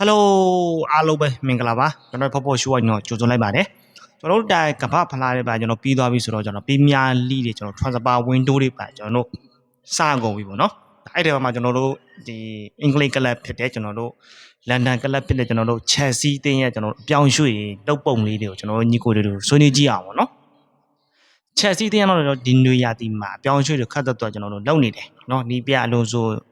Hello အားလုံးပဲမင်္ဂလာပါကျွန်တော်ဖော်ဖော်ရှိုးဝိုင်းတော့ကြိုဆိုလိုက်ပါတယ်ကျွန်တော်တို့တိုင်ကပ္ပဖလားတွေပါကျွန်တော်ပြီးသွားပြီဆိုတော့ကျွန်တော်ပြီးမြလီတွေကျွန်တော် transfer window တွေပါကျွန်တော်တို့စကုန်ပြီပေါ့နော်အဲ့ဒီမှာကျွန်တော်တို့ဒီအင်္ဂလိပ်ကလပ်ဖြစ်တဲ့ကျွန်တော်တို့လန်ဒန်ကလပ်ဖြစ်တဲ့ကျွန်တော်တို့ Chelsea တင်းရဲ့ကျွန်တော်တို့အပြောင်းရွှေ့တုပ်ပုံလေးတွေကိုကျွန်တော်တို့ညီကိုတွေကိုဆွေးနွေးကြည့်အောင်ပေါ့နော် Chelsea တင်းကတော့ဒီနွေရာသီမှာအပြောင်းရွှေ့တွေခတ်သက်တော့ကျွန်တော်တို့လုပ်နေတယ်နော်နီးပြအလုံးစ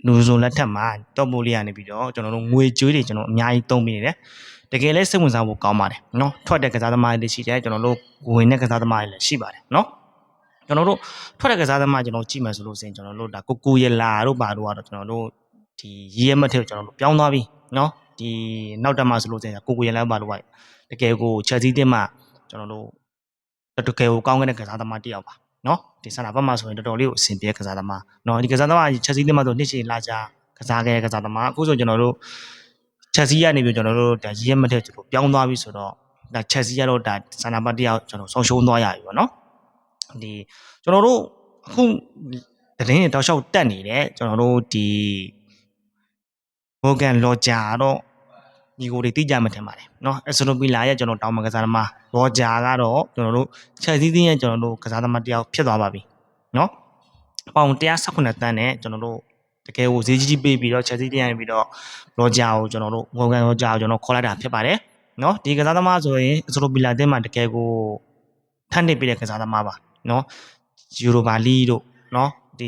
ုလူစုံလက်ထက်မှာတော့မိုးလေးရနေပြီးတော့ကျွန်တော်တို့ငွေကြွေးတွေကျွန်တော်အများကြီးသုံးပေးနေတယ်တကယ်လဲစိတ်ဝင်စားဖို့ကောင်းပါတယ်နော်ထွက်တဲ့ကစားသမားတွေရှိတယ်ကျွန်တော်တို့ဝင်တဲ့ကစားသမားတွေလည်းရှိပါတယ်နော်ကျွန်တော်တို့ထွက်တဲ့ကစားသမားကျွန်တော်ကြည့်မယ်ဆိုလို့ဆိုရင်ကျွန်တော်တို့ဒါကိုရလာတို့ပါတို့ကတော့ကျွန်တော်တို့ဒီရီရဲမထက်ကျွန်တော်တို့ပြောင်းသွားပြီနော်ဒီနောက်တက်မှဆိုလို့ဆိုရင်ကိုရလာပါတို့ကတကယ်ကို Chelsea တင်းမှာကျွန်တော်တို့တကယ်ကိုကောင်းတဲ့ကစားသမားတစ်ယောက်ပါနော်ဒီဆန္ဒဘက်မှာဆိုရင်တော်တော်လေးကိုအဆင်ပြေကစားသမားနော်ဒီကစားသမားချက်စီးသမားဆိုနှစ်ရှည်လာကြကစားခဲ့ကစားသမားအခုဆိုကျွန်တော်တို့ချက်စီးရနေပြီကျွန်တော်တို့ဒါရည်မထက်ကျွန်တော်ပြောင်းသွားပြီဆိုတော့ဒါချက်စီးရတော့ဒါဆန္ဒဘက်တစ်ယောက်ကျွန်တော်ဆုံးရှုံးသွားရပြီပေါ့နော်ဒီကျွန်တော်တို့အခုတရင်တောက်လျှောက်တက်နေတယ်ကျွန်တော်တို့ဒီဘော်ကန်လော်ဂျာတော့ညီကိုတွေတိကျမှထင်ပါတယ်နော်အစလိုပီလာရဲ့ကျွန်တော်တောင်းမကစားသမားလော်ဂျာကတော့ကျွန်တော်တို့ချက်စီးတင်းရဲ့ကျွန်တော်တို့ကစားသမားတစ်ယောက်ဖြစ်သွားပါပြီနော်ပေါင်118တန်းနဲ့ကျွန်တော်တို့တကယ်ကိုဈေးကြီးပေးပြီးတော့ချက်စီးတင်းရပြီးတော့လော်ဂျာကိုကျွန်တော်တို့ဘော်ကန်လော်ဂျာကိုကျွန်တော်ခေါ်လိုက်တာဖြစ်ပါတယ်နော်ဒီကစားသမားဆိုရင်အစလိုပီလာတင်းမှာတကယ်ကိုထပ်နေပြီးတဲ့ကစားသမားပါနော်ယူရိုပါလီတို့နော်ဒီ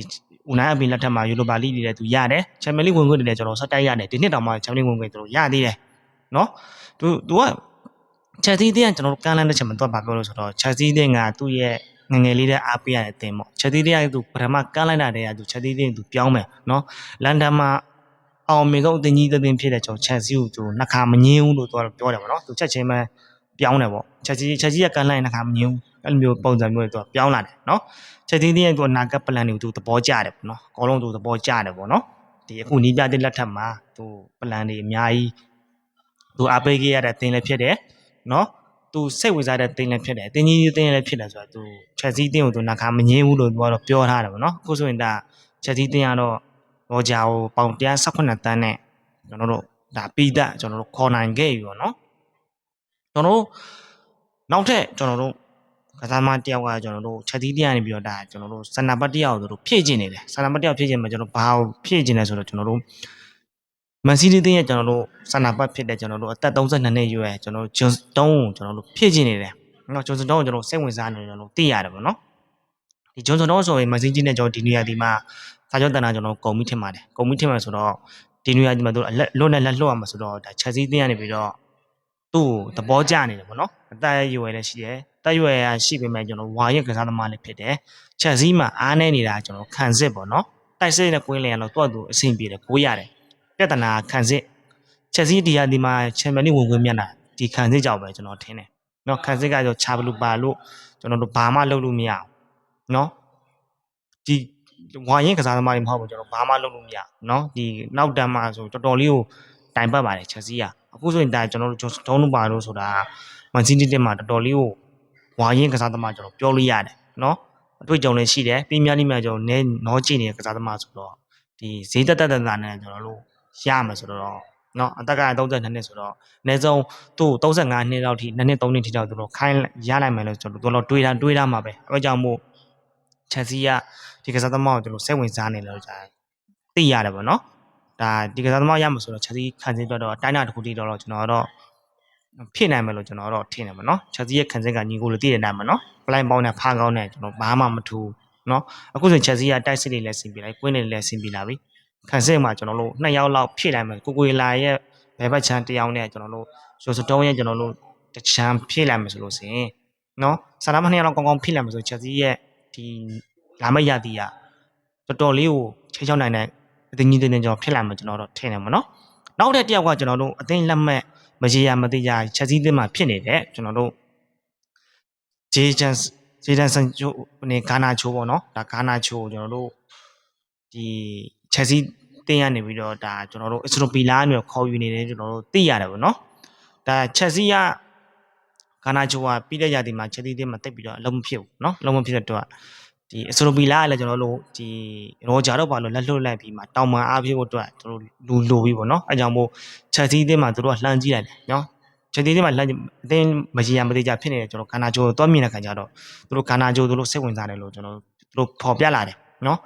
ဦးနိုင်အပင်လက်ထက်မှာယူရိုပါလီတွေလည်းသူရတယ်ချန်ပီယံလိဝင်ခွင့်တွေလည်းကျွန်တော်ဆက်တိုက်ရတယ်ဒီနှစ်တောင်မှချန်ပီယံလိဝင်ခွင့်ကျွန်တော်ရသေးတယ်နော်သူကချက်စီးတင်းကကျွန်တော်တို့ကမ်းလှမ်းတဲ့ချက်မှာတော့ဗာပြောလို့ဆိုတော့ချက်စီးတင်းကသူ့ရဲ့ငငယ်လေးတဲ့အားပေးရတဲ့အသင်းပေါ့ချက်စီးတင်းကသူပထမကမ်းလှမ်းတာတည်းကသူချက်စီးတင်းသူပြောင်းမယ်နော်လန်ဒန်မှာအောင်မြင်ဆုံးအသင်းကြီးတစ်သင်းဖြစ်တဲ့ကျွန်တော်ချက်စီးကိုသူနှစ်ခါမငင်းဘူးလို့သူပြောတယ်ပေါ့နော်သူချက်ချင်းပဲပြောင်းတယ်ပေါ့ချက်စီးကကမ်းလှမ်းနှစ်ခါမငင်းဘူးအဲ့လိုမျိုးပုံစံမျိုးတွေသူပြောင်းလာတယ်နော်ချက်စီးတင်းရဲ့သူနာကပလန်တွေကိုသူသဘောကျတယ်ပေါ့နော်အကုန်လုံးသူသဘောကျတယ်ပေါ့နော်ဒီအခုနီးပြတဲ့လက်ထက်မှာသူပလန်တွေအများကြီးသူအားပေးခဲ့ရတဲ့တင်လည်းဖြစ်တယ်နော်သူစိတ်ဝင်စားတဲ့တင်လည်းဖြစ်တယ်တင်းကြီးတင်းလည်းဖြစ်တယ်ဆိုတော့သူချက်စီးတင်းကိုသူနာခါမငင်းဘူးလို့သူကတော့ပြောထားတယ်ပေါ့နော်အခုဆိုရင်ဒါချက်စီးတင်းကတော့ရောဂျာကိုပေါင်118တန်းနဲ့ကျွန်တော်တို့ဒါပြီးသားကျွန်တော်တို့ခေါ်နိုင်ခဲ့ပြီပေါ့နော်ကျွန်တော်တို့နောက်ထပ်ကျွန်တော်တို့ကစားမတယောက်ကကျွန်တော်တို့ချက်စီးတင်းရနေပြီးတော့ဒါကျွန်တော်တို့စန္ဒပတ်တယောက်တို့ဖြည့်ကျင်နေတယ်စန္ဒပတ်တယောက်ဖြည့်ကျင်မှာကျွန်တော်ဘာကိုဖြည့်ကျင်လဲဆိုတော့ကျွန်တော်တို့မန်စီးတီးတင်းရဲ့ကျွန်တော်တို့ဆန္ဒပတ်ဖြစ်တဲ့ကျွန်တော်တို့အသက်32နှစ်ရွယ်ကျွန်တော်တို့ဂျွန်စတုံးကိုကျွန်တော်တို့ဖြည့်ကျင်နေတယ်။နော်ဂျွန်စတုံးကိုကျွန်တော်စိတ်ဝင်စားနေတယ်ကျွန်တော်သိရတယ်ပေါ့နော်။ဒီဂျွန်စတုံးဆိုရင်မန်စီးတီးနဲ့ကျွန်တော်ဒီနေရာဒီမှာစာချုပ်တန်တာကျွန်တော်ကုန်ပြီးထင်ပါတယ်။ကုန်ပြီးထင်မှဆိုတော့ဒီနေရာဒီမှာတို့လွတ်နဲ့လက်လွတ်ရမှာဆိုတော့ဒါချက်စီးတင်းရနေပြီးတော့သူ့ကိုသဘောကျနေတယ်ပေါ့နော်။အသက်ရွယ်လည်းရှိတယ်။တက်ရွယ်ရရှိပေမဲ့ကျွန်တော်ဝါရက်ကစားသမားလည်းဖြစ်တယ်။ချက်စီးမှာအားနေနေတာကျွန်တော်ခံစစ်ပေါ့နော်။တိုက်စစ်နဲ့ကွင်းလျံတော့သူ့အဆင်ပြေတယ်ကိုရတယ်။ပြဿနာခံစစ်ချက်စီးဒီဟာဒီမှာချန်ပီယံလိဝင်ခွင့်မြတ်တာဒီခံစစ်ကြောက်ပဲကျွန်တော်ထင်တယ်เนาะခံစစ်ကကြောချာဘလူပါလို့ကျွန်တော်တို့ဘာမှလုပ်လို့မရအောင်เนาะဒီဝါရင်ကစားသမားတွေမဟုတ်ဘူးကျွန်တော်ဘာမှလုပ်လို့မရเนาะဒီနောက်တန်းမှာဆိုတော်တော်လေးကိုတိုင်ပတ်ပါတယ်ချက်စီးကအခုဆိုရင်ဒါကျွန်တော်တို့ဒုံးလို့ပါလို့ဆိုတာမန်စီးတီးတက်မှာတော်တော်လေးကိုဝါရင်ကစားသမားကျွန်တော်ပြောလို့ရတယ်เนาะအတွေ့အကြုံလည်းရှိတယ်ပြီးများလိမ့်မယ်ကျွန်တော်နဲနောကြည့်နေတဲ့ကစားသမားဆိုတော့ဒီဈေးတက်နဲ့ကျွန်တော်တို့ရမယ်ဆိုတော့နော်အသက်က32နှစ်ဆိုတော့အနည်းဆုံးသူ့35နှစ်လောက်ထိ2နှစ်3နှစ်ထိတော့သူတို့ခိုင်းရနိုင်မယ်လို့ကျွန်တော်တို့တွေးတာမှာပဲအဲကြောင့်မို့ချက်စီကဒီကစားသမားကိုကျွန်တော်စိတ်ဝင်စားနေလို့ကြာသိရတယ်ပေါ့နော်ဒါဒီကစားသမားရမှာဆိုတော့ချက်စီခံစစ်တော့တိုင်းတာတစ်ခုတည်းတော့ကျွန်တော်တော့ဖြစ်နိုင်မယ်လို့ကျွန်တော်တော့ထင်တယ်ပေါ့နော်ချက်စီရဲ့ခံစစ်ကညီကိုလိုသိတဲ့နိုင်မှာနော်ပလိုင်းပေါင်းနဲ့ဖားကောင်းနဲ့ကျွန်တော်ဘာမှမထူနော်အခုဆိုချက်စီကတိုက်စစ်တွေလည်းဆင်ပြေလိုက်ကွင်းတွေလည်းဆင်ပြေလာပြီခံစစ်မှာကျွန်တော်တို့2ယောက်လောက်ဖြည့်လိုက်မယ်ကိုလာရဲ့ဘယ်ဘက်ချမ်းတယောက်နဲ့ကျွန်တော်တို့ရိုစတုံးရဲ့ကျွန်တော်တို့တချမ်းဖြည့်လိုက်မယ်ဆိုလို့ဆိုရင်နော်ဆန္ဒမ2ယောက်လောက်ကောင်းကောင်းဖြည့်လိုက်မယ်ဆိုချက်စီရဲ့ဒီလာမရသည်ကတော်တော်လေးကိုချိန်ချောက်နိုင်တဲ့အသင်းကြီးတင်းကျွန်တော်ဖြစ်လာမယ်ကျွန်တော်တော့ထင်တယ်မနော်နောက်တဲ့တယောက်ကကျွန်တော်တို့အသင်းလက်မှတ်မရေရမသိကြချက်စီတင်းမှာဖြစ်နေတဲ့ကျွန်တော်တို့ဂျေဒန်ဆန်ချိုနေဂါနာချိုပေါ့နော်ဒါဂါနာချိုကျွန်တော်တို့ဒီချက်စီတင်းရနေပြီးတော့ဒါကျွန်တော်တို့အစရိုပီလာမျိုးခေါ်ယူနေတယ်ကျွန်တော်တို့သိရတယ်ပေါ့နော်ဒါချက်စီကဂါနာချိုကပြီးတဲ့ရာသီမှာချက်စီတင်းမှာတက်ပြီးတော့အလုံးမဖြစ်ဘူးနော်အလုံးမဖြစ်တဲ့တော့ ဒီအဆိုလိုပီလာကလည်းကျွန်တော်တို့ဒီရောဂျာတော့ပါလို့လက်လွတ်လိုက်ပြီးမှတောင်ပန်အားဖြင့်ဖို့အတွက်ကျွန်တော်တို့လူလိုပြီးပေါ့နော်အဲကြောင့်မို့ချက်စီးအသင်းမှာတို့ကလှမ်းကြည့်လိုက်တယ်နော်ချက်စီးအသင်းမှာလှမ်းအသင်းမကြီးရမသေးကြဖြစ်နေတယ်ကျွန်တော်ခန္ဓာချိုးသွားမြင်တဲ့ခါကျတော့တို့ခန္ဓာချိုးတို့စိတ်ဝင်စားတယ်လို့ကျွန်တော်တို့ဖော်ပြလာတယ်နော်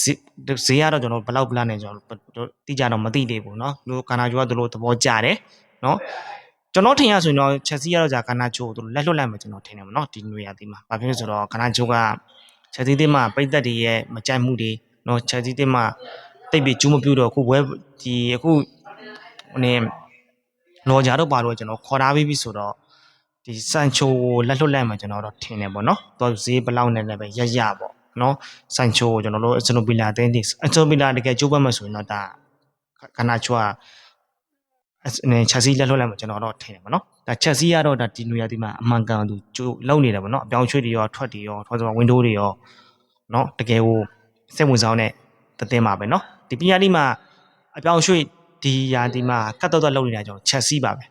ဈေးကတော့ကျွန်တော်ဘလောက်ပလတ်နေကျွန်တော်တိကျတော့မသိသေးဘူးနော်တို့ခန္ဓာချိုးကတို့သဘောကျတယ်နော်ကျွန်တော်ထင်ရဆိုရင်တော့ချက်စီးကတော့じゃခန္ဓာချိုးတို့လက်လွတ်လိုက်မယ်ကျွန်တော်ထင်တယ်ပေါ့နော်ဒီနွေရာသီမှာဘာဖြစ်လို့ဆိုတော့ခန္ဓာချိုးကချက်စီးသင်းမှာပိတ်သက်တွေရဲ့မကြိုက်မှုတွေနော်ချက်စီးသင်းမှာတိတ်ပြီးကျူးမပြူတော့အခုဝဲဒီအခုဟိုနေလော်ဂျာတော့ပါတော့ကျွန်တော်ခေါ်ထားပြီးပြီဆိုတော့ဒီစန်ချိုကိုလက်လွတ်လိုက်မှာကျွန်တော်တော့ထင်တယ်ပေါ့နော်တော့ဈေးဘလောက်နဲ့လည်းပဲရရပေါ့နော်စန်ချိုကိုကျွန်တော်တို့အစနိုပီလာတင်းဒီအစနိုပီလာတကယ်ကျိုးပတ်မှဆိုရင်တော့ဒါခန္ဓာချိုးကချက်စီးလက်လွတ်လိုက်မှာကျွန်တော်တော့ထင်တယ်ပေါ့နော်ဒါချက်စီးကတော့ဒါဒီနွေရာသီမှာအမှန်ကန်သူကျိုးလုံနေတယ်ပေါ့နော်အပြောင်းရွှေ့တွေရောထွက်တွေရောထွက်ဆိုဝင်းဒိုးတွေရောနော်တကယ်ကိုစိတ်ဝင်စားတဲ့တင်းပါပဲနော်ဒီပညာလိမှာအပြောင်းရွှေ့ဒီရာသီမှာကတ်တော့လုံနေတာကျွန်တော်ချက်စီးပါပဲ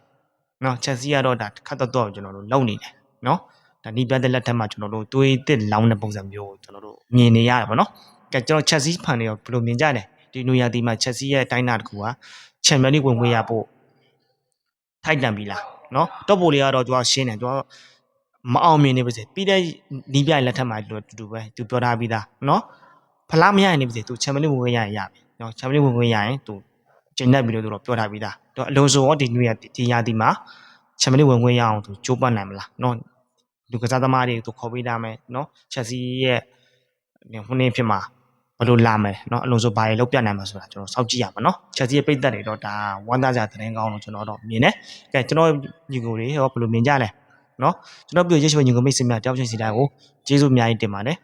နော်ချက်စီးကတော့ဒါခတ်တော့ကျွန်တော်တို့လုံနေတယ်နော်ဒါနီးပြတဲ့လက်ထက်မှာကျွန်တော်တို့တွေးတစ်လောင်းတဲ့ပုံစံမျိုးကိုကျွန်တော်တို့မြင်နေရတယ်ပေါ့နော်ကဲကျွန်တော်ချက်စီးဖန်နေရောဘယ်လိုမြင်ကြလဲဒီနွေရာသီမှာချက်စီးရဲ့အတိုင်းအတာတစ်ခုကချန်ပီယံလိဝင်ခွင့်ရဖို့ထိုက်တန်ပြီလားနော်တော့ပိုလေးကတော့သူကရှင်းတယ်သူကမအောင်မြင်နေပါစေပြီးတဲ့နီးပြလက်ထက်မှာတူတူပဲသူပြောထားပြီးသားနော်ဖလားမရရင်နေပါစေသူချန်ပီယံလိဝင်ခွင့်ရရင်ရပြီနော်ချန်ပီယံလိဝင်ခွင့်ရရင်သူကျင်းတတ်ပြီလို့သူတော့ပြောထားပြီးသားတော့အလုံးစုံရောဒီနွေရာသီမှာချန်ပီယံလိဝင်ခွင့်ရအောင်သူကြိုးပမ်းနိုင်မလားနော်လူကစားသမားတွေသူခေါ်ပေးထားမယ်နော်ချက်စီရဲ့ဟိုနေ့ဖြစ်မှာဘယ်လိုလာမယ်เนาะအလုံးစုံဘာတွေလောက်ပြနိုင်မှာဆိုတာကျွန်တော်စောင့်ကြည့်ရမှာเนาะချက်စီရဲ့ပိတ်သက်တွေတော့ဒါဝမ်းသားကြတဲ့တင်းကောင်းလို့ကျွန်တော်တော့မြင်တယ်ကဲကျွန်တော်ညီကိုတွေရောဘယ်လိုမြင်ကြလဲเนาะကျွန်တော်ပြောရရှိတဲ့ညီကိုမိတ်ဆွေများတယောက်ချင်းစီတိုင်းကိုကျေးဇူးအများကြီးတင်ပါတယ်